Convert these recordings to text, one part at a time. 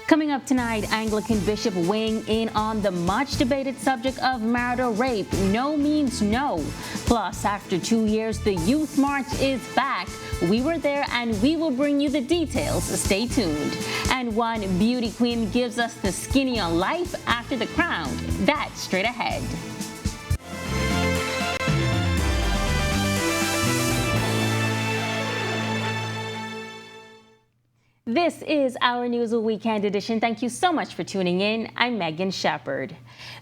Coming up tonight, Anglican Bishop weighing in on the much debated subject of marital rape. No means no. Plus, after 2 years, the Youth March is back. We were there and we will bring you the details. Stay tuned. And one beauty queen gives us the skinny on life after the crown. That's straight ahead. This is Our News Weekend Edition. Thank you so much for tuning in. I'm Megan Shepard.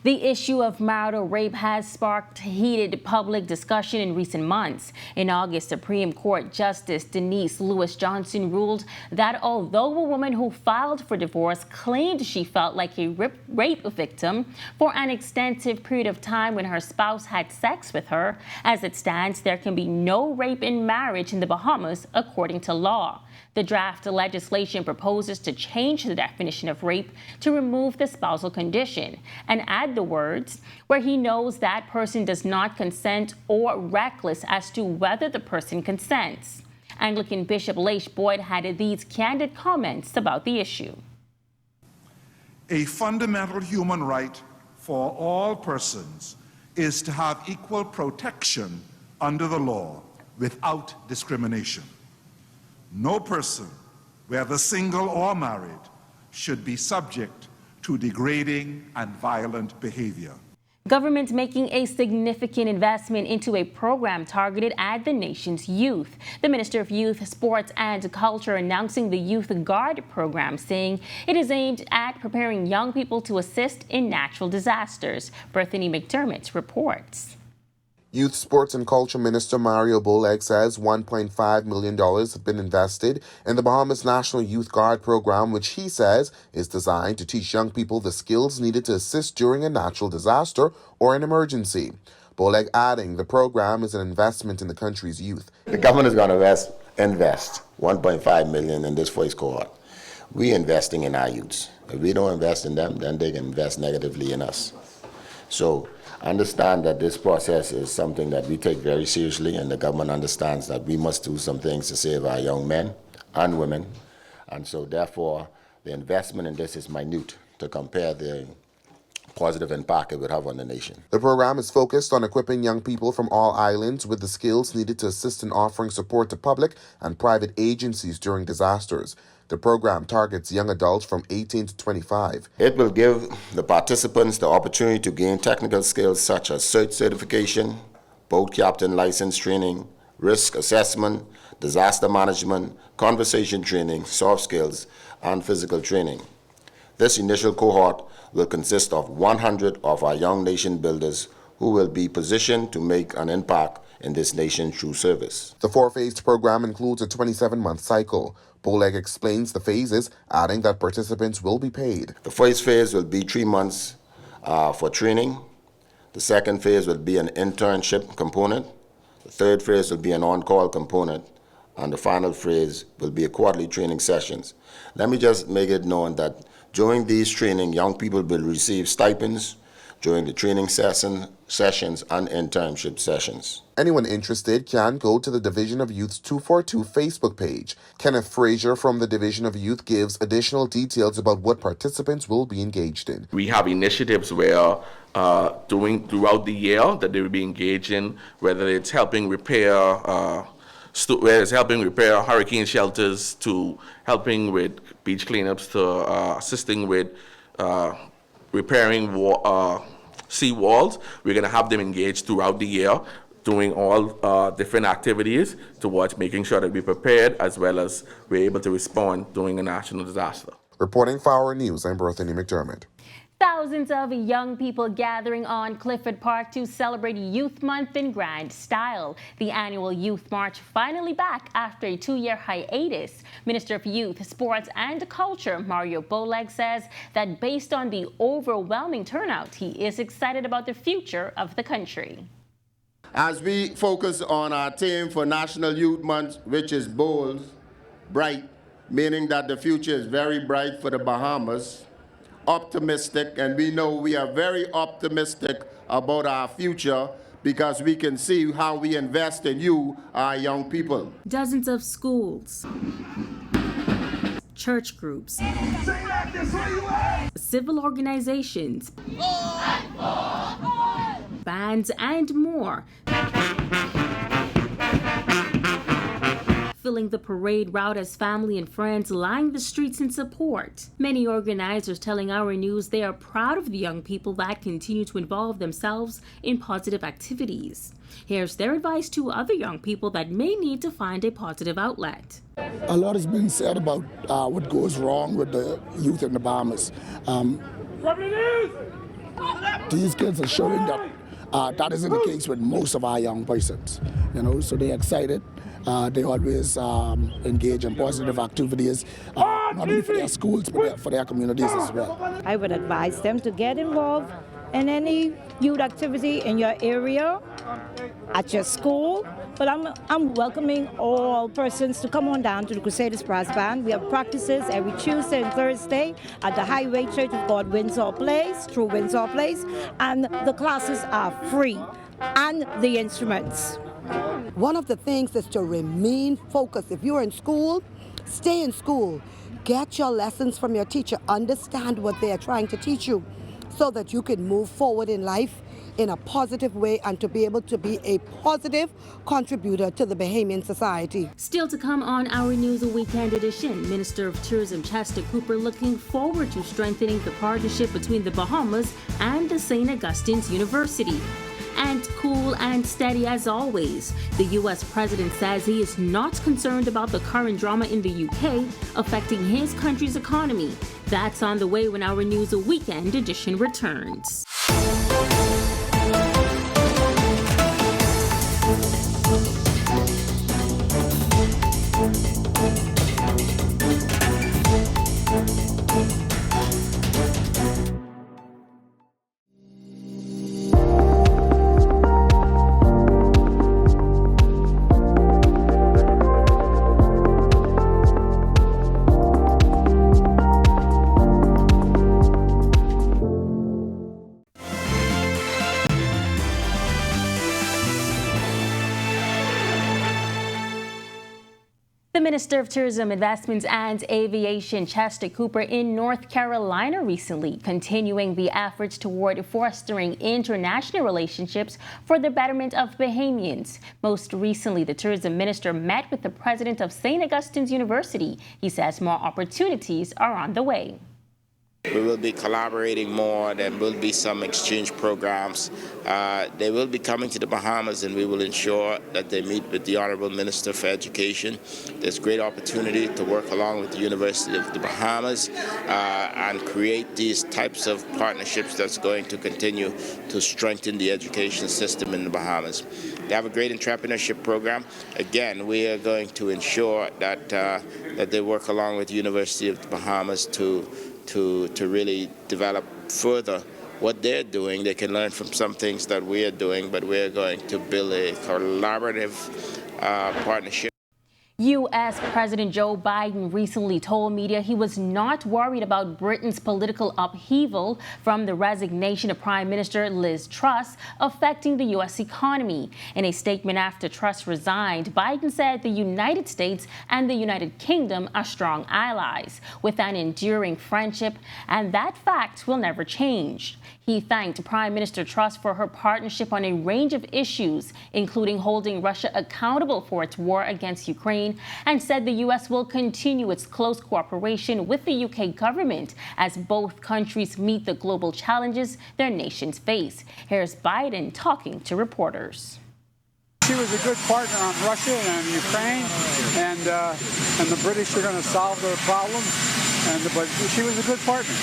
The issue of marital rape has sparked heated public discussion in recent months. In August, Supreme Court Justice Denise Lewis Johnson ruled that although a woman who filed for divorce claimed she felt like a rape victim for an extensive period of time when her spouse had sex with her, as it stands, there can be no rape in marriage in the Bahamas, according to law. The draft legislation proposes to change the definition of rape to remove the spousal condition and add the words, where he knows that person does not consent or reckless as to whether the person consents. Anglican Bishop Leish Boyd had these candid comments about the issue. A fundamental human right for all persons is to have equal protection under the law without discrimination. No person, whether single or married, should be subject to degrading and violent behavior. Government making a significant investment into a program targeted at the nation's youth. The Minister of Youth, Sports and Culture announcing the Youth Guard program, saying it is aimed at preparing young people to assist in natural disasters. Bethany McDermott reports. Youth, Sports and Culture Minister Marital says $1.5 million have been invested in the Bahamas National Youth Guard program, which he says is designed to teach young people the skills needed to assist during a natural disaster or an emergency. Boleg adding the program is an investment in the country's youth. The government is going to invest $1.5 million in this first cohort. We're investing in our youths. If we don't invest in them, then they can invest negatively in us. So understand that this process is something that we take very seriously, and the government understands that we must do some things to save our young men and women. And so therefore, the investment in this is minute to compare the positive impact it would have on the nation. The program is focused on equipping young people from all islands with the skills needed to assist in offering support to public and private agencies during disasters. The program targets young adults from 18 to 25. It will give the participants the opportunity to gain technical skills such as search certification, boat captain license training, risk assessment, disaster management, conversation training, soft skills, and physical training. This initial cohort will consist of 100 of our young nation builders who will be positioned to make an impact in this nation through service. The four-phased program includes a 27-month cycle. Boleg explains the phases, adding that participants will be paid. The first phase will be 3 months for training. The second phase will be an internship component. The third phase will be an on-call component. And the final phase will be a quarterly training sessions. Let me just make it known that during these training, young people will receive stipends during the training sessions and internship sessions. Anyone interested can go to the Division of Youth's 242 Facebook page. Kenneth Frazier from the Division of Youth gives additional details about what participants will be engaged in. We have initiatives where doing throughout the year that they will be engaged in, whether it's helping repair hurricane shelters, to helping with beach cleanups, to assisting with repairing sea walls. We're going to have them engaged throughout the year, doing all different activities towards making sure that we're prepared as well as we're able to respond during a national disaster. Reporting for Our News, I'm Bethany McDermott. Thousands of young people gathering on Clifford Park to celebrate Youth Month in grand style. The annual Youth March finally back after a 2-year hiatus. Minister of Youth, Sports and Culture Mario Boleg says that based on the overwhelming turnout, he is excited about the future of the country. As we focus on our theme for National Youth Month, which is bold, bright, meaning that the future is very bright for the Bahamas, optimistic, and we know we are very optimistic about our future because we can see how we invest in you, our young people. Dozens of schools, church groups, civil organizations, bands, and more, filling the parade route as family and friends line the streets in support. Many organizers telling Our News they are proud of the young people that continue to involve themselves in positive activities. Here's their advice to other young people that may need to find a positive outlet. A lot has been said about what goes wrong with the youth in the Bahamas. These kids are showing that that isn't the case with most of our young persons. So they're excited. They always engage in positive activities, not only for their schools, but for their communities as well. I would advise them to get involved in any youth activity in your area, at your school. But I'm welcoming all persons to come on down to the Crusaders Brass Band. We have practices every Tuesday and Thursday at the Highway Church of God, Windsor Place, through Windsor Place, and the classes are free, and the instruments. One of the things is to remain focused. If you're in school, stay in school. Get your lessons from your teacher. Understand what they are trying to teach you so that you can move forward in life in a positive way and to be able to be a positive contributor to the Bahamian society. Still to come on Our News Weekend Edition, Minister of Tourism Chester Cooper looking forward to strengthening the partnership between the Bahamas and the St. Augustine's University. And cool and steady as always, the U.S. president says he is not concerned about the current drama in the UK affecting his country's economy. That's on the way when Our News Weekend Edition returns. The Minister of Tourism, Investments and Aviation, Chester Cooper, in North Carolina recently, continuing the efforts toward fostering international relationships for the betterment of Bahamians. Most recently, the tourism minister met with the president of St. Augustine's University. He says more opportunities are on the way. We will be collaborating more. There will be some exchange programs. They will be coming to the Bahamas, and we will ensure that they meet with the Honorable Minister for Education. There's great opportunity to work along with the University of the Bahamas and create these types of partnerships that's going to continue to strengthen the education system in the Bahamas. They have a great entrepreneurship program. Again, we are going to ensure that that they work along with the University of the Bahamas to really develop further what they're doing. They can learn from some things that we are doing, but we're going to build a collaborative partnership. U.S. President Joe Biden recently told media he was not worried about Britain's political upheaval from the resignation of Prime Minister Liz Truss affecting the U.S. economy. In a statement after Truss resigned, Biden said the United States and the United Kingdom are strong allies with an enduring friendship, and that fact will never change. He thanked Prime Minister Truss for her partnership on a range of issues, including holding Russia accountable for its war against Ukraine, and said the U.S. will continue its close cooperation with the UK government as both countries meet the global challenges their nations face. Here's Biden talking to reporters. She was a good partner on Russia and Ukraine, and the British are going to solve their problems, but she was a good partner.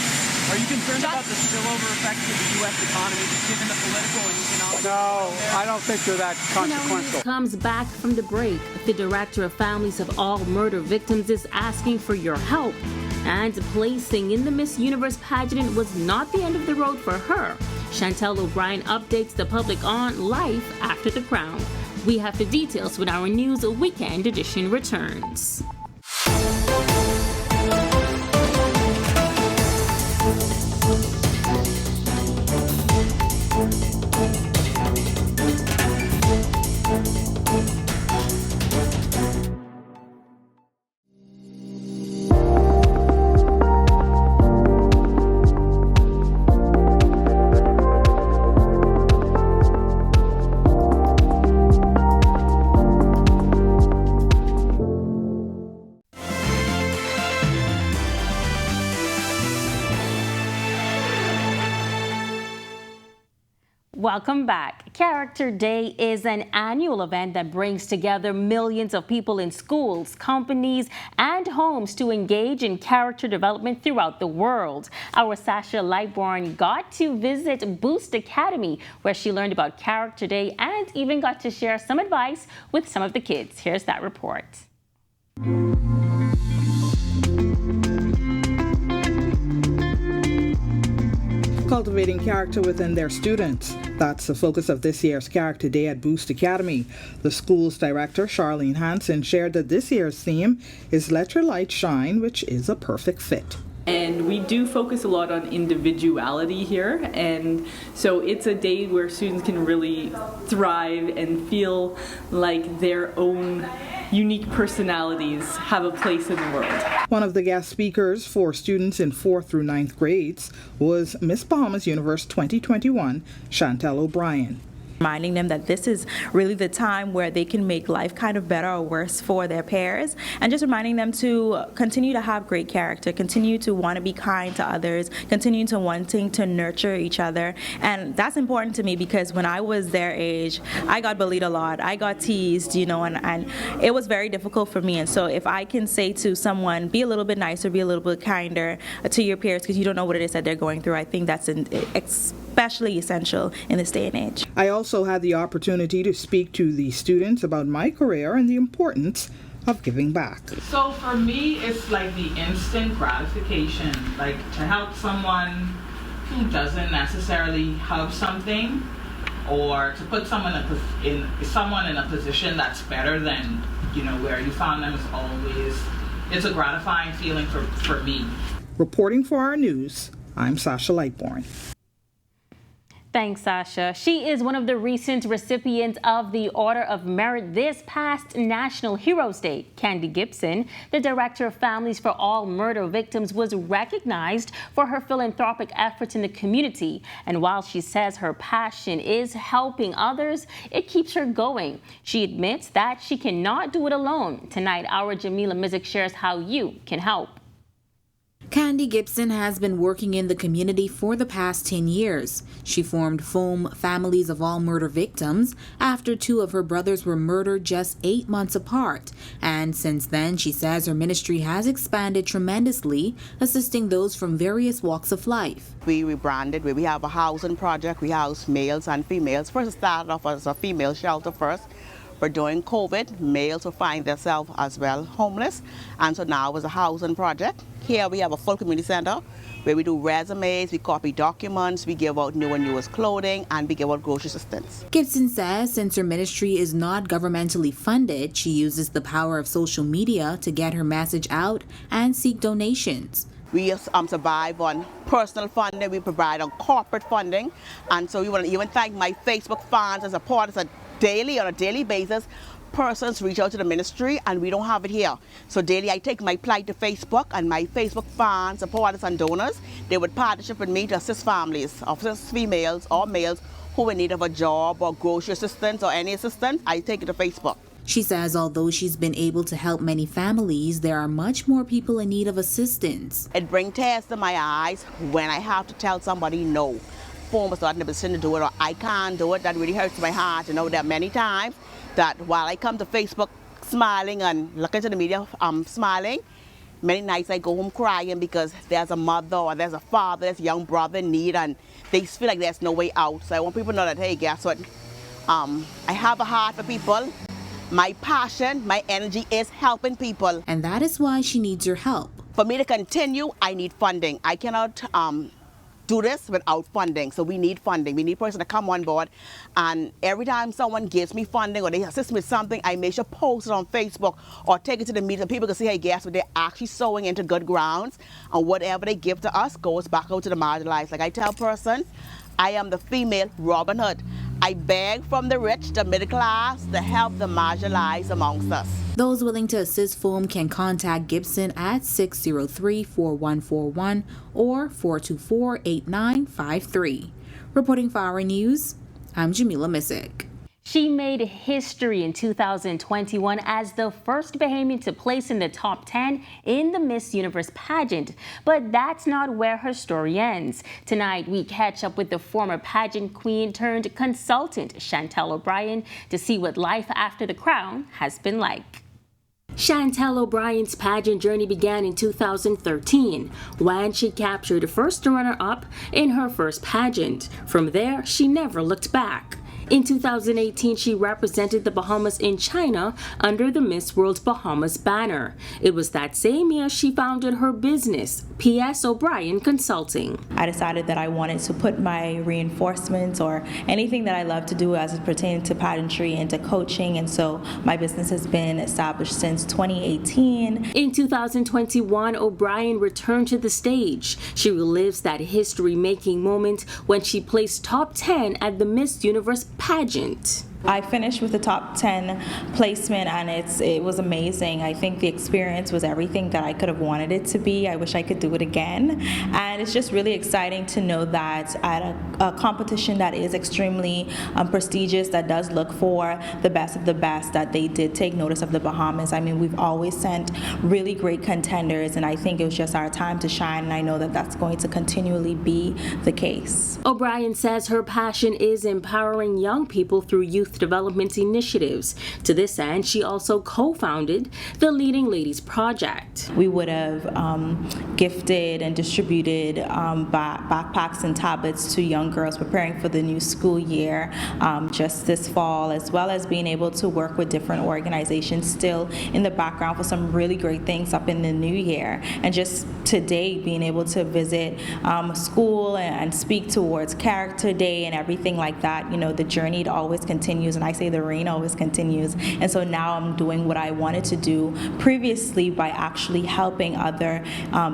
Are you concerned about the spillover effect to the U.S. economy, given the political and economic? No, I don't think they're that consequential. Comes back from the break. The director of Families of All Murder Victims is asking for your help. And placing in the Miss Universe pageant was not the end of the road for her. Chantel O'Brien updates the public on life after the crown. We have the details when Our News Weekend Edition returns. Welcome back. Character Day is an annual event that brings together millions of people in schools, companies, and homes to engage in character development throughout the world. Our Sasha Lightborn got to visit Boost Academy, where she learned about Character Day and even got to share some advice with some of the kids. Here's that report. Cultivating character within their students. That's the focus of this year's Character Day at Boost Academy. The school's director, Charlene Hansen, shared that this year's theme is Let Your Light Shine, which is a perfect fit. And we do focus a lot on individuality here, and so it's a day where students can really thrive and feel like their own unique personalities have a place in the world. One of the guest speakers for students in 4th through 9th grades was Miss Bahamas Universe 2021, Chantel O'Brien. Reminding them that this is really the time where they can make life kind of better or worse for their peers, and just reminding them to continue to have great character, continue to want to be kind to others, continue to wanting to nurture each other. And that's important to me because when I was their age, I got bullied a lot, I got teased, and it was very difficult for me. And so if I can say to someone, be a little bit nicer, be a little bit kinder to your peers because you don't know what it is that they're going through, I think that's especially essential in this day and age. I also had the opportunity to speak to the students about my career and the importance of giving back. So for me, it's like the instant gratification, like to help someone who doesn't necessarily have something, or to put someone in a position that's better than where you found them. It's a gratifying feeling for me. Reporting for our news, I'm Sasha Lightborn. Thanks, Sasha. She is one of the recent recipients of the Order of Merit this past National Heroes Day. Candy Gibson, the Director of Families for All Murder Victims, was recognized for her philanthropic efforts in the community. And while she says her passion is helping others, it keeps her going. She admits that she cannot do it alone. Tonight, our Jamila Mizik shares how you can help. Candy Gibson has been working in the community for the past 10 years. She formed FOAM, Families of All Murder Victims, after 2 of her brothers were murdered just 8 months apart. And since then, she says her ministry has expanded tremendously, assisting those from various walks of life. We rebranded. We have a housing project. We house males and females. First, it started off as a female shelter first. But during COVID, males will find themselves as well homeless. And so now it's a housing project. Here we have a full community center where we do resumes, we copy documents, we give out new and newest clothing, and we give out grocery assistance. Gibson says since her ministry is not governmentally funded, she uses the power of social media to get her message out and seek donations. We survive on personal funding, we provide on corporate funding, and so we want to even thank my Facebook fans as a part of on a daily basis. Persons reach out to the ministry and we don't have it here. So daily I take my plight to Facebook, and my Facebook fans, supporters and donors, they would partnership with me to assist families, assist females or males who are in need of a job or grocery assistance or any assistance. I take it to Facebook. She says although she's been able to help many families, there are much more people in need of assistance. It brings tears to my eyes when I have to tell somebody no. FOAM is not in a position to do it, or I can't do it. That really hurts my heart. There are many times that while I come to Facebook smiling and look into the media smiling, many nights I go home crying because there's a mother or there's a father, there's a young brother in need, and they feel like there's no way out. So I want people to know that, hey, guess what? I have a heart for people. My passion, my energy is helping people. And that is why she needs your help. For me to continue, I need funding. I cannot do this without funding. So we need funding. We need person to come on board. And every time someone gives me funding or they assist me with something, I make sure post it on Facebook or take it to the media. People can see, hey, guess what? They're actually sowing into good grounds. And whatever they give to us goes back out to the marginalized. Like I tell persons, I am the female Robin Hood. I beg from the rich, the middle class, to help the marginalized amongst us. Those willing to assist FOAM can contact Gibson at 603-4141 or 424-8953. Reporting for Our News, I'm Jamila Mizik. She made history in 2021 as the first Bahamian to place in the top 10 in the Miss Universe pageant. But that's not where her story ends. Tonight, we catch up with the former pageant queen turned consultant, Chantel O'Brien, to see what life after the crown has been like. Chantel O'Brien's pageant journey began in 2013 when she captured first runner-up in her first pageant. From there, she never looked back. In 2018, she represented the Bahamas in China under the Miss World Bahamas banner. It was that same year she founded her business, P.S. O'Brien Consulting. I decided that I wanted to put my reinforcements or anything that I love to do as it pertains to pageantry into coaching, and so my business has been established since 2018. In 2021, O'Brien returned to the stage. She relives that history-making moment when she placed top 10 at the Miss Universe pageant. I finished with the top 10 placement, and it was amazing. I think the experience was everything that I could have wanted it to be. I wish I could do it again. And it's just really exciting to know that at a competition that is extremely prestigious, that does look for the best of the best, that they did take notice of the Bahamas. I mean, we've always sent really great contenders, and I think it was just our time to shine, and I know that that's going to continually be the case. O'Brien says her passion is empowering young people through youth development initiatives. To this end, she also co-founded the Leading Ladies Project. We would have gifted and distributed backpacks and tablets to young girls preparing for the new school year just this fall, as well as being able to work with different organizations still in the background for some really great things up in the new year. And just today, being able to visit a school and speak towards Character Day and everything like that, you know, the journey always continues, and I say the rain always continues. And so now I'm doing what I wanted to do previously by actually helping other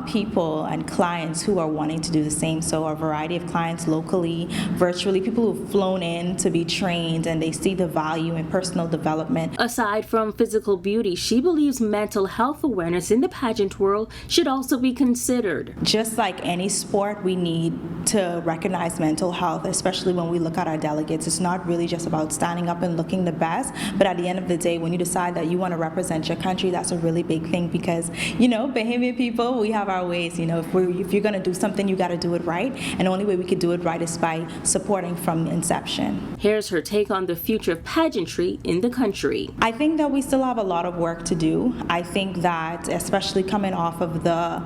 people and clients who are wanting to do the same. So a variety of clients locally, virtually, people who've flown in to be trained, and they see the value in personal development. Aside from physical beauty, she believes mental health awareness in the pageant world should also be considered. Just like any sport, we need to recognize mental health, especially when we look at our delegates. It's not really just about standing up and looking the best, but at the end of the day, when you decide that you want to represent your country, that's a really big thing, because, you know, Bahamian people, we have our ways. You know, if you're going to do something, you got to do it right, and the only way we could do it right is by supporting from inception. Here's her take on the future of pageantry in the country. I think that we still have a lot of work to do. I think that, especially coming off of the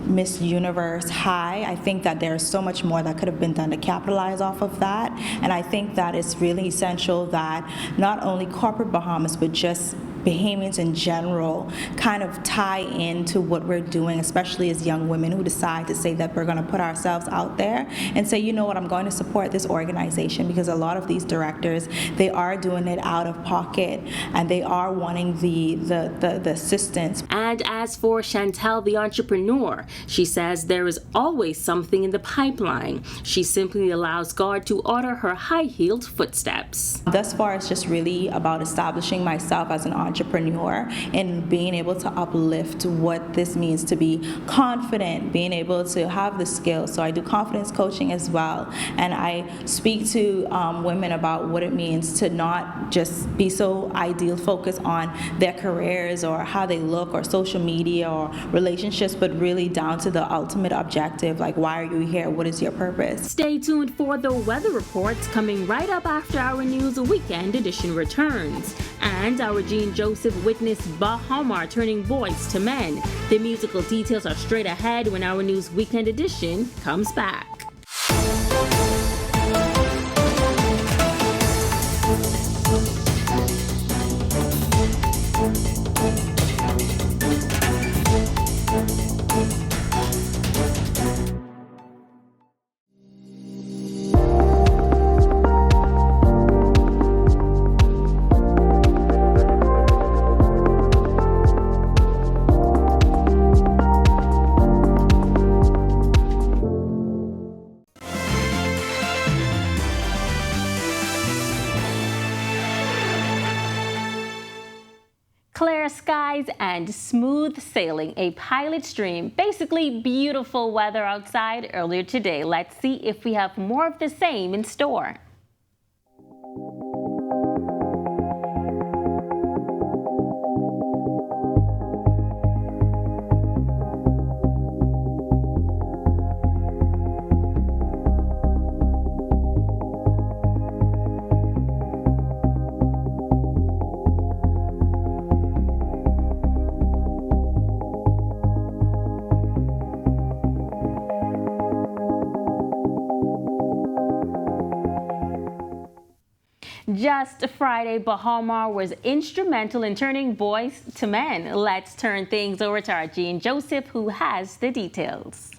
Miss Universe high, I think that there's so much more that could have been done to capitalize off of that, and I think that it's really essential that not only corporate Bahamas, but just Bahamians in general kind of tie into what we're doing, especially as young women who decide to say that we're going to put ourselves out there and say, you know what, I'm going to support this organization, because a lot of these directors, they are doing it out of pocket, and they are wanting the assistance. And as for Chantel, the entrepreneur, she says there is always something in the pipeline. She simply allows God to order her high-heeled footsteps. Thus far, it's just really about establishing myself as an entrepreneur and being able to uplift what this means to be confident, being able to have the skills. So I do confidence coaching as well, and I speak to women about what it means to not just be so ideal focused on their careers or how they look or social media or relationships, but really down to the ultimate objective, like, why are you here? What is your purpose? Stay tuned for the weather reports coming right up after our news weekend edition returns. And our Gene Joseph witnessed Bahamar turning boys to men. The musical details are straight ahead when our news weekend edition comes back. Clear skies and smooth sailing, a pilot stream, basically beautiful weather outside earlier today. Let's see if we have more of the same in store. Just Friday, Bahamar was instrumental in turning boys to men. Let's turn things over to our Jean Joseph, who has the details.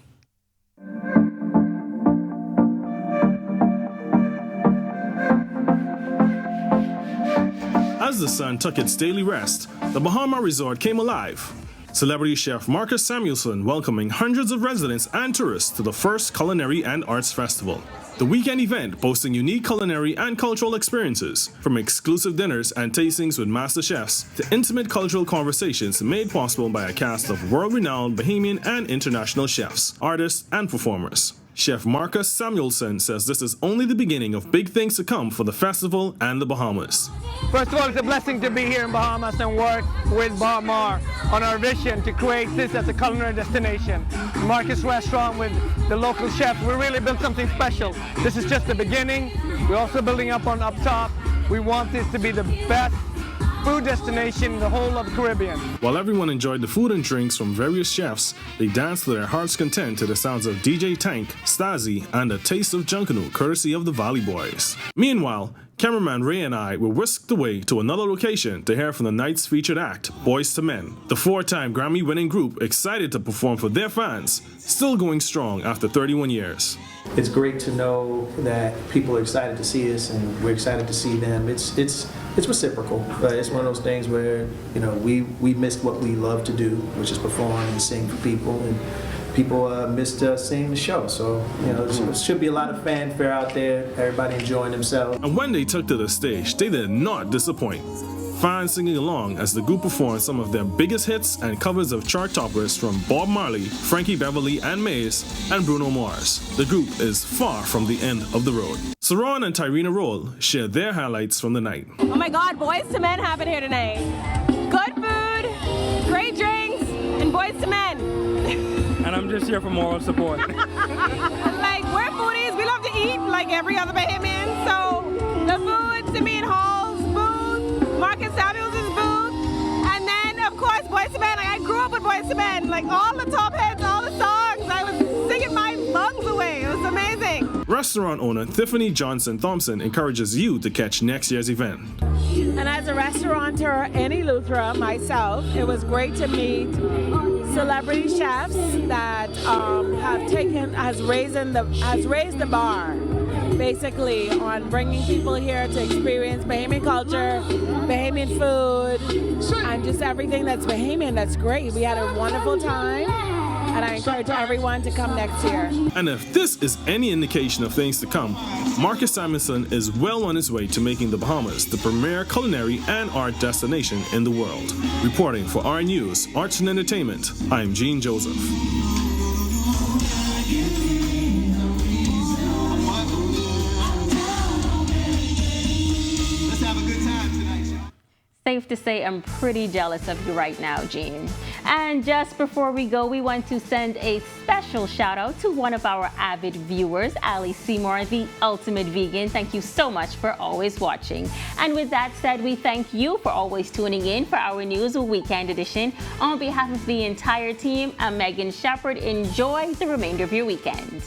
As the sun took its daily rest, the Bahamar resort came alive. Celebrity chef Marcus Samuelson welcoming hundreds of residents and tourists to the first Culinary and Arts Festival. The weekend event boasting unique culinary and cultural experiences, from exclusive dinners and tastings with master chefs to intimate cultural conversations made possible by a cast of world-renowned Bahamian and international chefs, artists, and performers. Chef Marcus Samuelson says this is only the beginning of big things to come for the festival and the Bahamas. First of all, it's a blessing to be here in Bahamas and work with Bahamar on our vision to create this as a culinary destination. Marcus Restaurant with the local chefs, we really built something special. This is just the beginning. We're also building up top. We want this to be the best food destination in the whole of the Caribbean. While everyone enjoyed the food and drinks from various chefs, they danced to their heart's content to the sounds of DJ Tank, Stasi, and a taste of Junkanoo, courtesy of the Valley Boys. Meanwhile, cameraman Ray and I were whisked away to another location to hear from the night's featured act, Boys to Men, the 4-time Grammy-winning group excited to perform for their fans, still going strong after 31 years. It's great to know that people are excited to see us and we're excited to see them. It's reciprocal. It's one of those things where, you know, we missed what we love to do, which is perform and sing for people, and people missed seeing the show. So, you know, there should be a lot of fanfare out there, everybody enjoying themselves. And when they took to the stage, they did not disappoint. Fans singing along as the group performed some of their biggest hits and covers of chart toppers from Bob Marley, Frankie Beverly and Mays, and Bruno Mars. The group is far from the end of the road. Saron and Tyrena Roll shared their highlights from the night. Oh my God, Boys to Men happened here tonight. Good food, great drinks, and Boys to Men. And I'm just here for moral support. Like, we're foodies, we love to eat like every other Bahamian, so the food to me in Hall's booth, Marcus Samuelson's booth, and then of course Boys to Men. Like, I grew up with Boys to Men, like all the top hits, all the songs, I was singing my lungs away. It was amazing. Restaurant owner Tiffany Johnson Thompson encourages you to catch next year's event. And as a restaurateur in Eleuthera myself, it was great to meet celebrity chefs that has raised the bar, basically, on bringing people here to experience Bahamian culture, Bahamian food, and just everything that's Bahamian. That's great. We had a wonderful time, and I encourage everyone to come next year. And if this is any indication of things to come, Marcus Samuelson is well on his way to making the Bahamas the premier culinary and art destination in the world. Reporting for Our News, Arts and Entertainment, I'm Jean Joseph. Safe to say I'm pretty jealous of you right now, Jean. And just before we go, we want to send a special shout out to one of our avid viewers, Ali Seymour, the ultimate vegan. Thank you so much for always watching. And with that said, we thank you for always tuning in for our News Weekend Edition. On behalf of the entire team, I'm Megan Shepherd. Enjoy the remainder of your weekend.